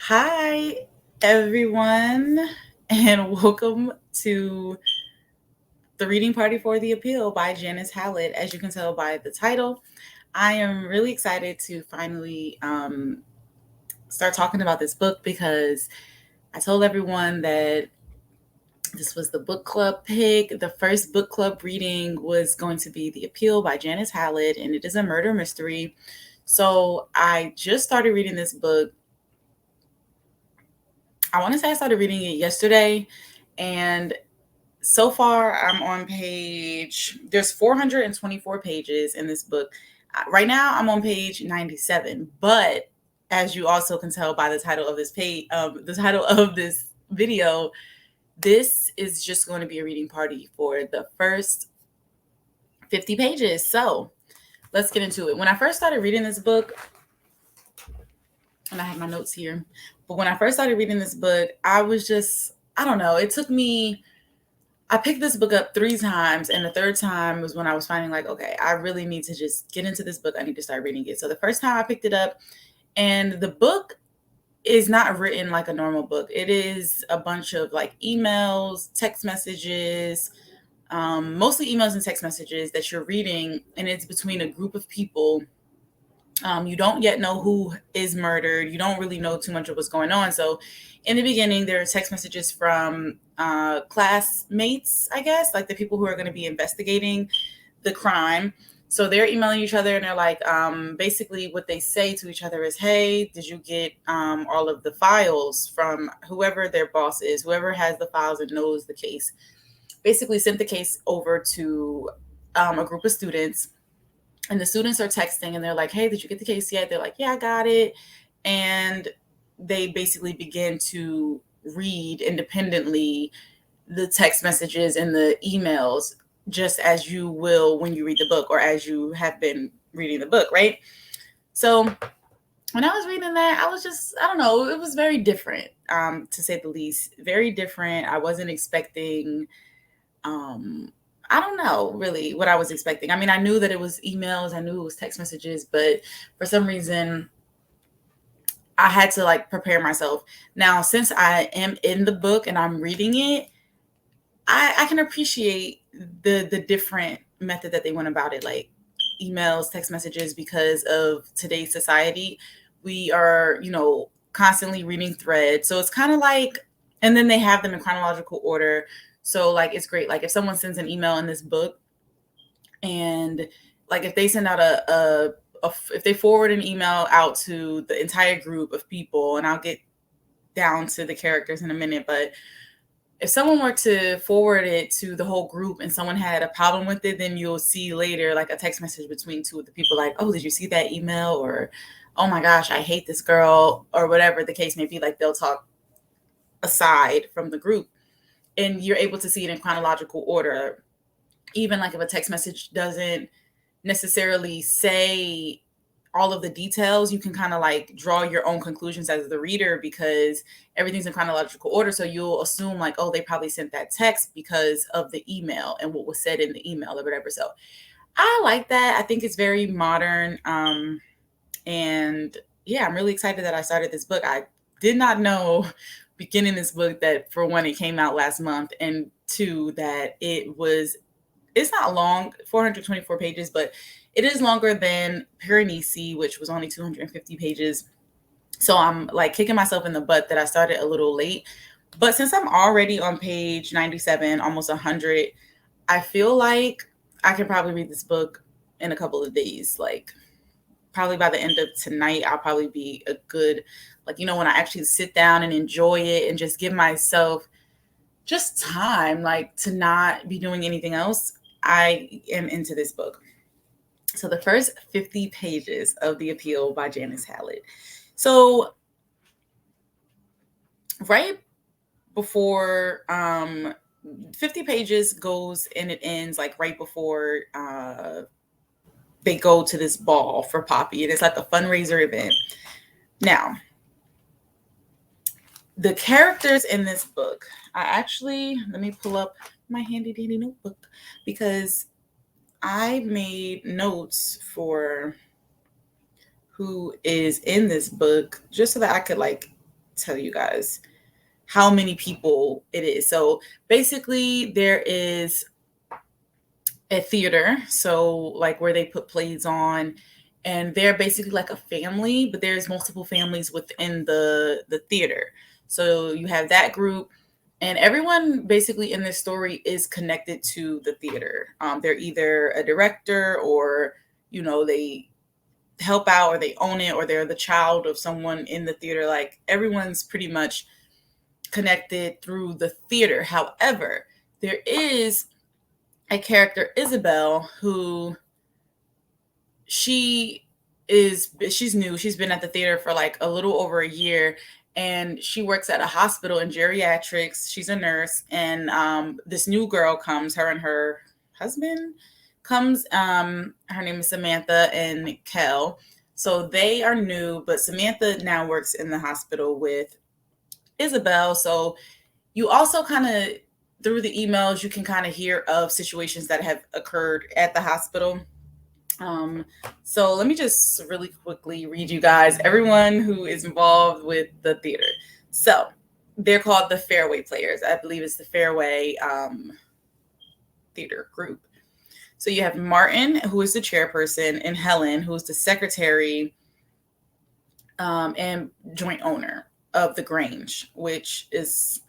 Hi, everyone, and welcome to the reading party for the appeal by Janice Hallet. As you can tell by the title, I am really excited to finally start talking about this book because I told everyone that this was the book club pick. The first book club reading was going to be The Appeal by Janice Hallet, and it is a murder mystery. So I just started reading this book. I want to say I started reading it yesterday, and so far I'm on there's 424 pages in this book. Right now I'm on page 97, but as you also can tell by the title of this the title of this video, this is just going to be a reading party for the first 50 pages. So let's get into it. When I first started reading this book, and I have my notes here, but when I first started reading this book, I was just, I don't know, I picked this book up 3 times, and the third time was when I was finding like, okay, I really need to just get into this book. I need to start reading it. So the first time I picked it up, and the book is not written like a normal book. It is a bunch of like emails, text messages, mostly emails and text messages that you're reading, and it's between a group of people. You don't yet know who is murdered. You don't really know too much of what's going on. So in the beginning, there are text messages from classmates, I guess, like the people who are going to be investigating the crime. So they're emailing each other, and they're like, basically what they say to each other is, hey, did you get all of the files from whoever their boss is, whoever has the files and knows the case? Basically sent the case over to a group of students, and the students are texting and they're like, hey, did you get the case yet? They're like, yeah, I got it. And they basically begin to read independently the text messages and the emails, just as you will when you read the book, or as you have been reading the book, right? So when I was reading that, I was just, I don't know, it was very different, to say the least. Very different. I wasn't expecting I don't know really what I was expecting. I mean, I knew that it was emails, I knew it was text messages, but for some reason I had to like prepare myself. Now, since I am in the book and I'm reading it, I can appreciate the different method that they went about it, like emails, text messages, because of today's society. We are, constantly reading threads. So it's kind of like, and then they have them in chronological order. So like it's great. Like if someone sends an email in this book, and like if they send out if they forward an email out to the entire group of people, and I'll get down to the characters in a minute, but if someone were to forward it to the whole group and someone had a problem with it, then you'll see later like a text message between 2 of the people, like, oh, did you see that email? Or, oh my gosh, I hate this girl, or whatever the case may be. Like they'll talk aside from the group, and you're able to see it in chronological order. Even like if a text message doesn't necessarily say all of the details, you can kind of like draw your own conclusions as the reader, because everything's in chronological order. So you'll assume like, oh, they probably sent that text because of the email and what was said in the email or whatever. So I like that. I think it's very modern. And yeah, I'm really excited that I started this book. I did not know beginning this book that, for one, it came out last month, and two, that it's not long, 424 pages, but it is longer than Piranesi, which was only 250 pages. So I'm like kicking myself in the butt that I started a little late. But since I'm already on page 97, almost 100, I feel like I can probably read this book in a couple of days. Like probably by the end of tonight, I'll probably be a good, like, when I actually sit down and enjoy it and just give myself just time, like to not be doing anything else, I am into this book. So the first 50 pages of The Appeal by Janice Hallet. So right before 50 pages goes and it ends like right before they go to this ball for Poppy, and it's like a fundraiser event. Now, the characters in this book, let me pull up my handy dandy notebook, because I made notes for who is in this book just so that I could like tell you guys how many people it is. So basically, there is a theater, so like where they put plays on, and they're basically like a family, but there's multiple families within the theater. So you have that group, and everyone basically in this story is connected to the theater. They're either a director, or they help out, or they own it, or they're the child of someone in the theater. Like, everyone's pretty much connected through the theater. However, there is a character, Isabel, who she's new. She's been at the theater for like a little over a year, and she works at a hospital in geriatrics. She's a nurse, and this new girl comes, her and her husband comes. Her name is Samantha and Kel. So they are new, but Samantha now works in the hospital with Isabel. So you also kind of, through the emails, you can kind of hear of situations that have occurred at the hospital. So let me just really quickly read you guys everyone who is involved with the theater. So they're called the Fairway Players. I believe it's the Fairway theater group. So you have Martin, who is the chairperson, and Helen, who is the secretary and joint owner of the Grange, which is,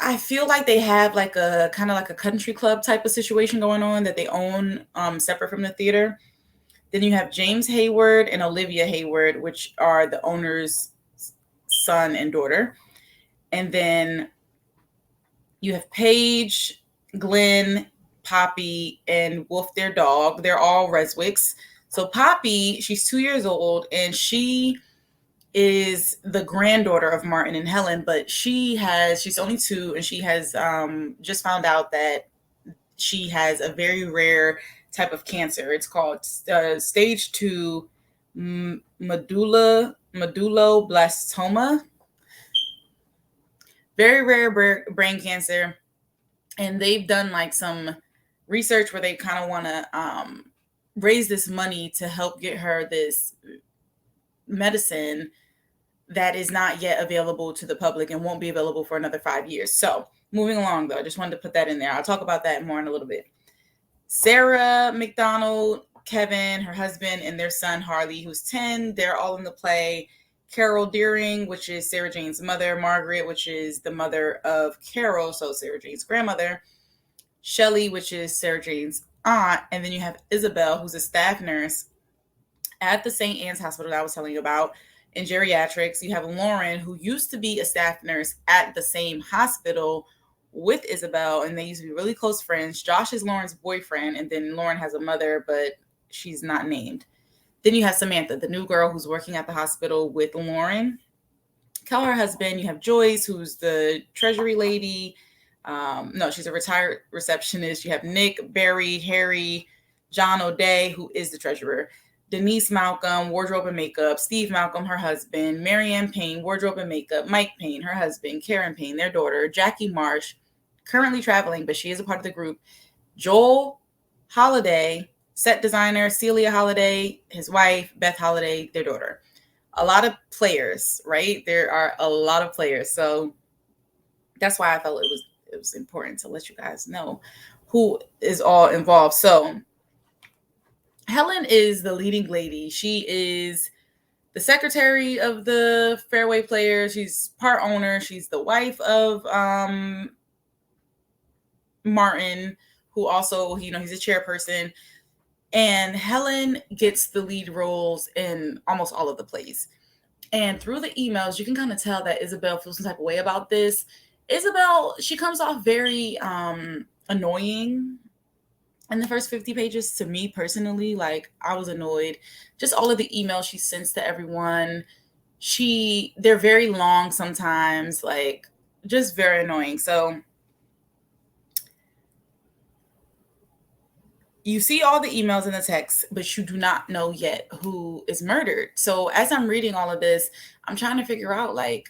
I feel like they have like a kind of like a country club type of situation going on that they own, separate from the theater. Then you have James Hayward and Olivia Hayward, which are the owner's son and daughter. And then you have Paige, Glenn, Poppy, and Wolf, their dog. They're all Reswicks. So Poppy, she's 2 years old, and she is the granddaughter of Martin and Helen, but she's only 2, and she has just found out that she has a very rare type of cancer. It's called stage 2 medulloblastoma. Very rare brain cancer. And they've done like some research where they kind of want to raise this money to help get her this medicine that is not yet available to the public and won't be available for another 5 years. So moving along, though, I just wanted to put that in there. I'll talk about that more in a little bit. Sarah McDonald, Kevin, her husband, and their son Harley, who's 10, they're all in the play. Carol Deering, which is Sarah Jane's mother. Margaret, which is the mother of Carol, so Sarah Jane's grandmother. Shelley, which is Sarah Jane's aunt. And then you have Isabel, who's a staff nurse at the St. Anne's Hospital that I was telling you about in geriatrics. You have Lauren, who used to be a staff nurse at the same hospital with Isabel, and they used to be really close friends. Josh is Lauren's boyfriend, and then Lauren has a mother, but she's not named. Then you have Samantha, the new girl who's working at the hospital with Lauren. Kel, her husband. You have Joyce, who's the treasury lady. No, she's a retired receptionist. You have Nick, Barry, Harry, John O'Day, who is the treasurer. Denise Malcolm, wardrobe and makeup. Steve Malcolm, her husband. Marianne Payne, wardrobe and makeup. Mike Payne, her husband. Karen Payne, their daughter. Jackie Marsh, currently traveling, but she is a part of the group. Joel Holiday, set designer. Celia Holiday, his wife. Beth Holiday, their daughter. A lot of players, right? There are a lot of players. So that's why I felt it was important to let you guys know who is all involved. So Helen is the leading lady. She is the secretary of the Fairway Players. She's part owner. She's the wife of Martin, who also, he's a chairperson. And Helen gets the lead roles in almost all of the plays. And through the emails, you can kind of tell that Isabel feels some type of way about this. Isabel, she comes off very annoying in the first 50 pages to me personally. Like, I was annoyed. Just all of the emails she sends to everyone. They're very long sometimes, like just very annoying. So you see all the emails in the text, but you do not know yet who is murdered. So as I'm reading all of this, I'm trying to figure out, like,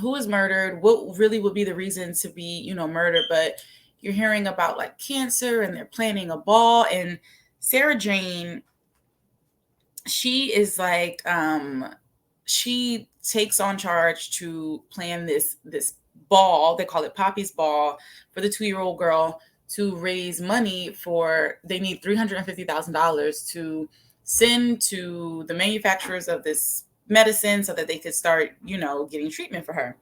who is murdered, what really would be the reason to be, murdered. But you're hearing about like cancer, and they're planning a ball. And Sarah Jane, she is like, she takes on charge to plan this ball. They call it Poppy's Ball for the 2-year-old girl to raise money for. They need $350,000 to send to the manufacturers of this medicine so that they could start, getting treatment for her.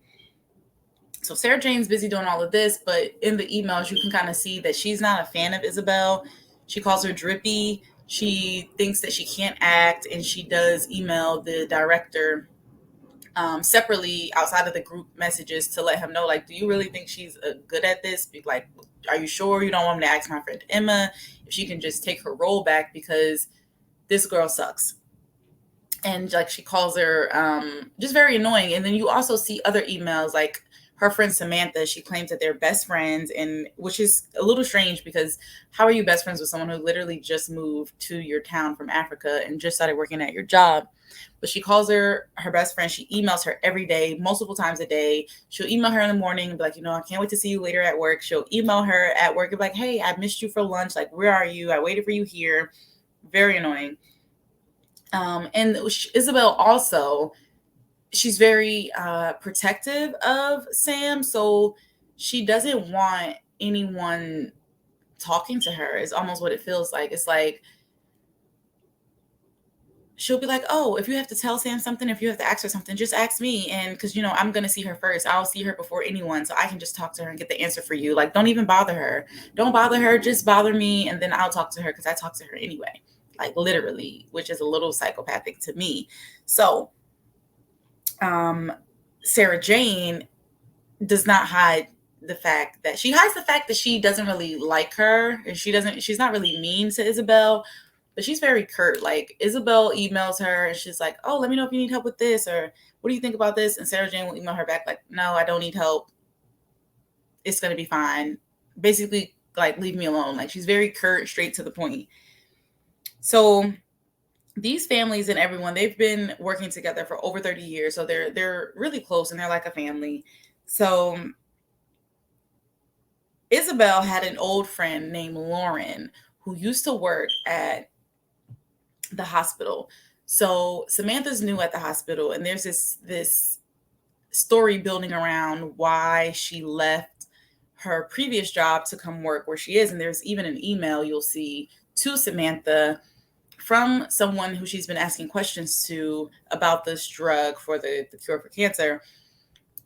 So Sarah Jane's busy doing all of this, but in the emails, you can kind of see that she's not a fan of Isabel. She calls her drippy. She thinks that she can't act, and she does email the director separately outside of the group messages to let him know, like, do you really think she's good at this? Like, are you sure you don't want me to ask my friend Emma if she can just take her role back, because this girl sucks. And like, she calls her just very annoying. And then you also see other emails, like her friend Samantha, she claims that they're best friends, and which is a little strange, because how are you best friends with someone who literally just moved to your town from Africa and just started working at your job? But she calls her best friend. She emails her every day, multiple times a day. She'll email her in the morning and be like, I can't wait to see you later at work. She'll email her at work and be like, hey, I missed you for lunch. Like, where are you? I waited for you here. Very annoying. And Isabel also, she's very protective of Sam. So she doesn't want anyone talking to her, is almost what it feels like. It's like, she'll be like, oh, if you have to tell Sam something, if you have to ask her something, just ask me. And because, I'm going to see her first. I'll see her before anyone. So I can just talk to her and get the answer for you. Like, don't even bother her. Don't bother her. Just bother me. And then I'll talk to her, because I talk to her anyway. Like, literally, which is a little psychopathic to me. So Sarah Jane does not hide the fact that she doesn't really like her. And she's not really mean to Isabel, but she's very curt. Like, Isabel emails her and she's like, oh, let me know if you need help with this, or what do you think about this? And Sarah Jane will email her back like, no, I don't need help. It's going to be fine. Basically, like, leave me alone. Like, she's very curt, straight to the point. So these families and everyone, they've been working together for over 30 years. So they're really close, and they're like a family. So Isabel had an old friend named Lauren who used to work at the hospital. So Samantha's new at the hospital, and there's this story building around why she left her previous job to come work where she is. And there's even an email you'll see to Samantha from someone who she's been asking questions to about this drug for the cure for cancer.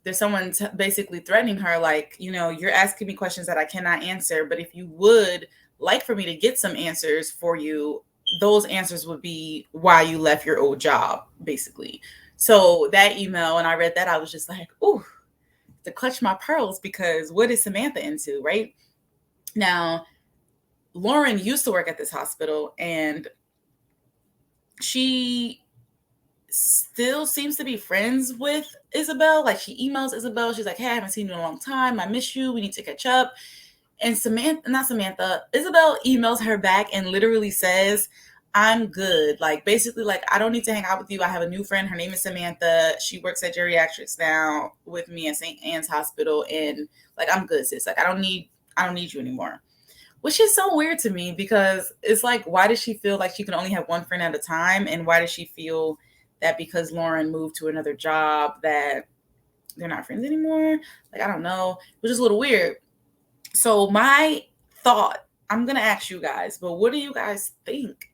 There's someone basically threatening her, like, you're asking me questions that I cannot answer, but if you would like for me to get some answers for you, those answers would be why you left your old job, basically. So that email, and I read that, I was just like, ooh, to clutch my pearls, because what is Samantha into, right? Now, Lauren used to work at this hospital, and she still seems to be friends with Isabel. Like, she emails Isabel. She's like, hey, I haven't seen you in a long time. I miss you. We need to catch up. And Isabel emails her back and literally says, I'm good. Like, basically, like, I don't need to hang out with you. I have a new friend. Her name is Samantha. She works at geriatrics now with me at St. Anne's Hospital. And like, I'm good, sis. Like, I don't need you anymore. Which is so weird to me, because it's like, why does she feel like she can only have one friend at a time? And why does she feel that because Lauren moved to another job that they're not friends anymore? Like, I don't know. It was just a little weird. So my thought, I'm going to ask you guys, but what do you guys think?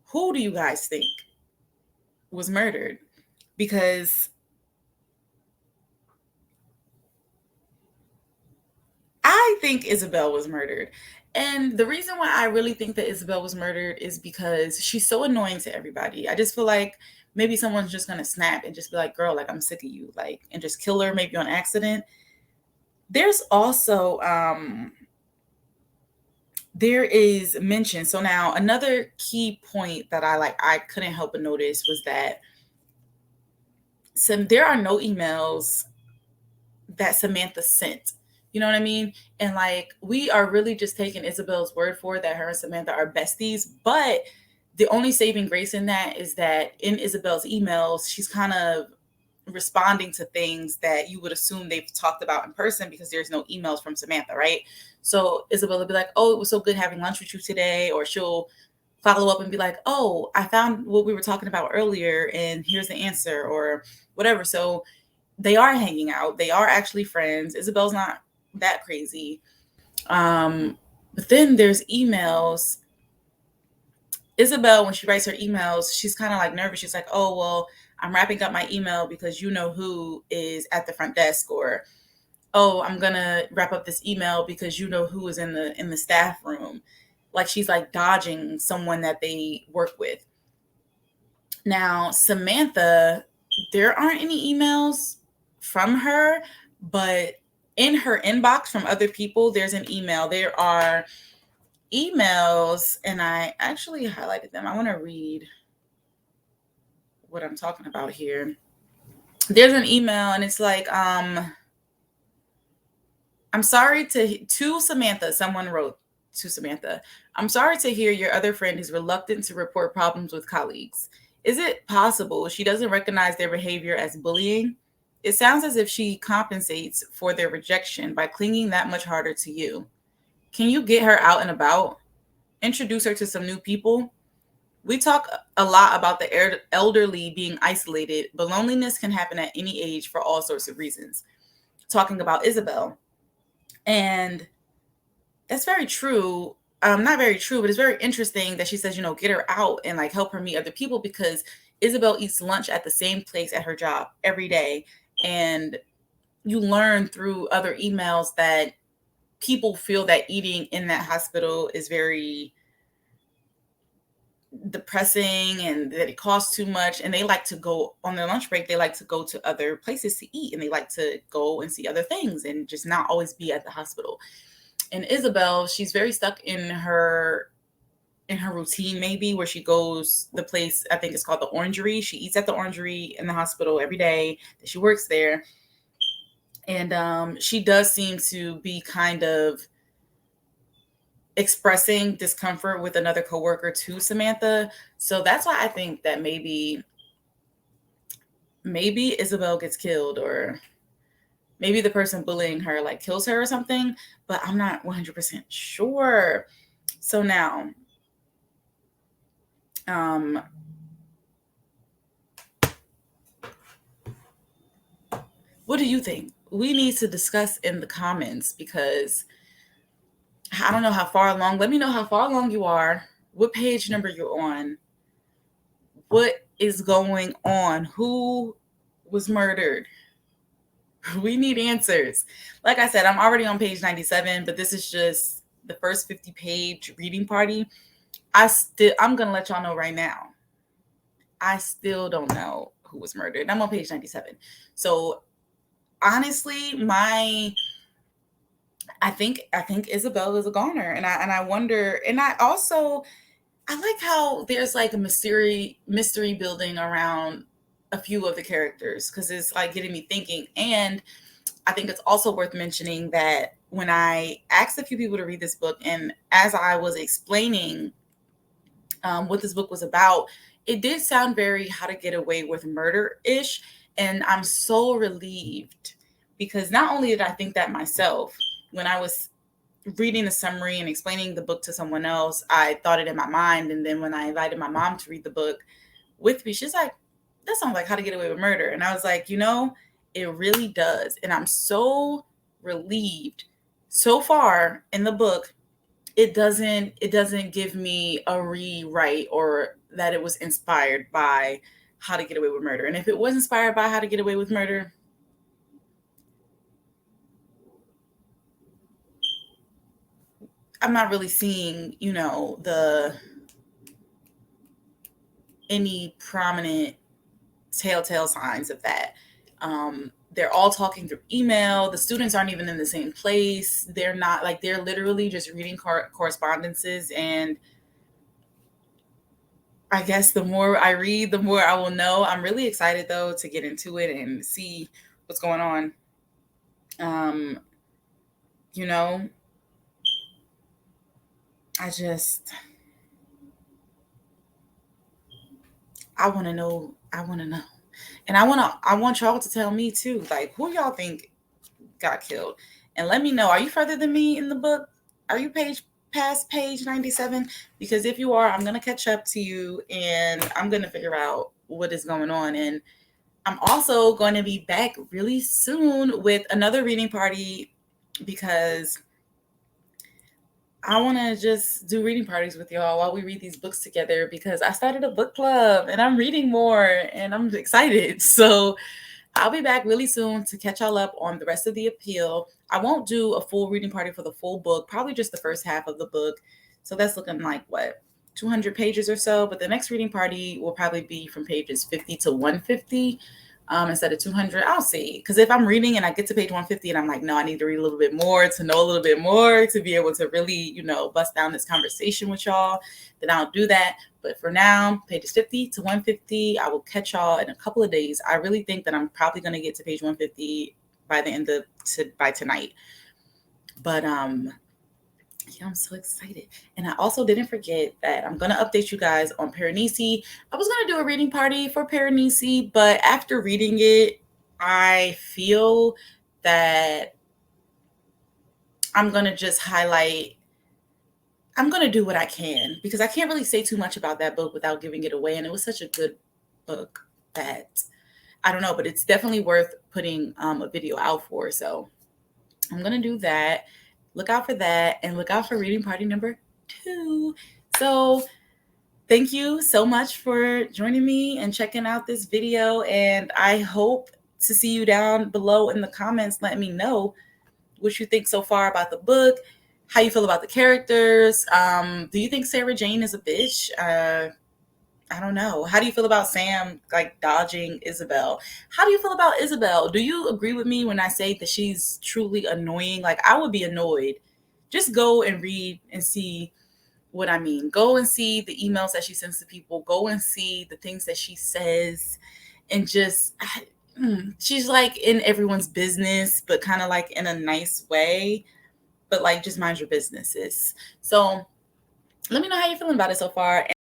Who do you guys think was murdered? Because I think Isabel was murdered. And the reason why I really think that Isabel was murdered is because she's so annoying to everybody. I just feel like maybe someone's just going to snap and just be like, girl, like, I'm sick of you, like, and just kill her, maybe on accident. There's also, there is mention. So now another key point that I couldn't help but notice was that there are no emails that Samantha sent. You know what I mean? And like, we are really just taking Isabel's word for it that her and Samantha are besties. But the only saving grace in that is that in Isabel's emails, she's kind of responding to things that you would assume they've talked about in person, because there's no emails from Samantha, right? So Isabel will be like, oh, it was so good having lunch with you today. Or she'll follow up and be like, oh, I found what we were talking about earlier and here's the answer or whatever. So they are hanging out. They are actually friends. Isabel's not that crazy. But then there's emails. Isabel, when she writes her emails, she's kind of like nervous. She's like, oh, well, I'm wrapping up my email because you know who is at the front desk, or oh, I'm gonna wrap up this email because you know who is in the staff room. Like she's like dodging someone that they work with. Now, Samantha, there aren't any emails from her, but in her inbox from other people, there's an email. There are emails, and I actually highlighted them. I want to read what I'm talking about here. There's an email, and it's like, I'm sorry to Samantha. Someone wrote to Samantha, I'm sorry to hear your other friend is reluctant to report problems with colleagues. Is it possible she doesn't recognize their behavior as bullying? It sounds as if she compensates for their rejection by clinging that much harder to you. Can you get her out and about? Introduce her to some new people? We talk a lot about the elderly being isolated, but loneliness can happen at any age for all sorts of reasons. Talking about Isabel. And that's very true. Not very true, but it's very interesting that she says, get her out and like help her meet other people, because Isabel eats lunch at the same place at her job every day. And you learn through other emails that people feel that eating in that hospital is very depressing and that it costs too much, and they like to go on their lunch break, they like to go to other places to eat, and they like to go and see other things and just not always be at the hospital. And Isabel, she's very stuck in her routine, maybe, where she goes the place, I think it's called the Orangery. She eats at the Orangery in the hospital every day that she works there. And she does seem to be kind of expressing discomfort with another coworker to Samantha. So that's why I think that maybe Isabel gets killed, or maybe the person bullying her like kills her or something, but I'm not 100% sure. So now, what do you think? We need to discuss in the comments, because I don't know how far along. Let me know how far along you are, what page number you're on, what is going on, who was murdered. We need answers. Like I said, I'm already on page 97, but this is just the first 50-page reading party. I'm gonna let y'all know right now, I still don't know who was murdered. I'm on page 97. So honestly, I think Isabel is a goner, and I wonder, and I like how there's like a mystery building around a few of the characters, because it's like getting me thinking. And I think it's also worth mentioning that when I asked a few people to read this book, and as I was explaining what this book was about, it did sound very How to Get Away with Murder-ish. And I'm so relieved, because not only did I think that myself, when I was reading the summary and explaining the book to someone else, I thought it in my mind. And then when I invited my mom to read the book with me, she's like, that sounds like How to Get Away with Murder. And I was like, it really does. And I'm so relieved. So far in the book, it doesn't give me a rewrite, or that it was inspired by How to Get Away with Murder. And if it was inspired by How to Get Away with Murder, I'm not really seeing, any prominent telltale signs of that. They're all talking through email. The students aren't even in the same place. They're not, like, they're literally just reading correspondences. And I guess the more I read, the more I will know. I'm really excited, though, to get into it and see what's going on. I want to know. And I want y'all to tell me too, like, who y'all think got killed. And let me know, are you further than me in the book? Are you page past page 97? Because if you are, I'm going to catch up to you and I'm going to figure out what is going on. And I'm also going to be back really soon with another reading party because I want to just do reading parties with y'all while we read these books together, because I started a book club and I'm reading more and I'm excited. So I'll be back really soon to catch y'all up on the rest of the appeal. I won't do a full reading party for the full book, probably just the first half of the book. So that's looking like what, 200 pages or so. But the next reading party will probably be from pages 50 to 150 instead of 200. I'll see. Because if I'm reading and I get to page 150 and I'm like, no, I need to read a little bit more to know a little bit more to be able to really, bust down this conversation with y'all, then I'll do that. But for now, pages 50 to 150, I will catch y'all in a couple of days. I really think that I'm probably going to get to page 150 by the end of by tonight. But yeah, I'm so excited. And I also didn't forget that I'm going to update you guys on Piranesi. I was going to do a reading party for Piranesi, but after reading it, I feel that I'm going to just highlight, I'm going to do what I can, because I can't really say too much about that book without giving it away. And it was such a good book that, I don't know, but it's definitely worth putting a video out for. So I'm going to do that. Look out for that, and look out for reading party number 2. So thank you so much for joining me and checking out this video. And I hope to see you down below in the comments. Let me know what you think so far about the book, how you feel about the characters. Do you think Sarah Jane is a bitch? I don't know. How do you feel about Sam like dodging Isabel? How do you feel about Isabel? Do you agree with me when I say that she's truly annoying? Like, I would be annoyed. Just go and read and see what I mean. Go and see the emails that she sends to people. Go and see the things that she says. And just, she's like in everyone's business, but kind of like in a nice way. But like, just mind your businesses. So let me know how you're feeling about it so far.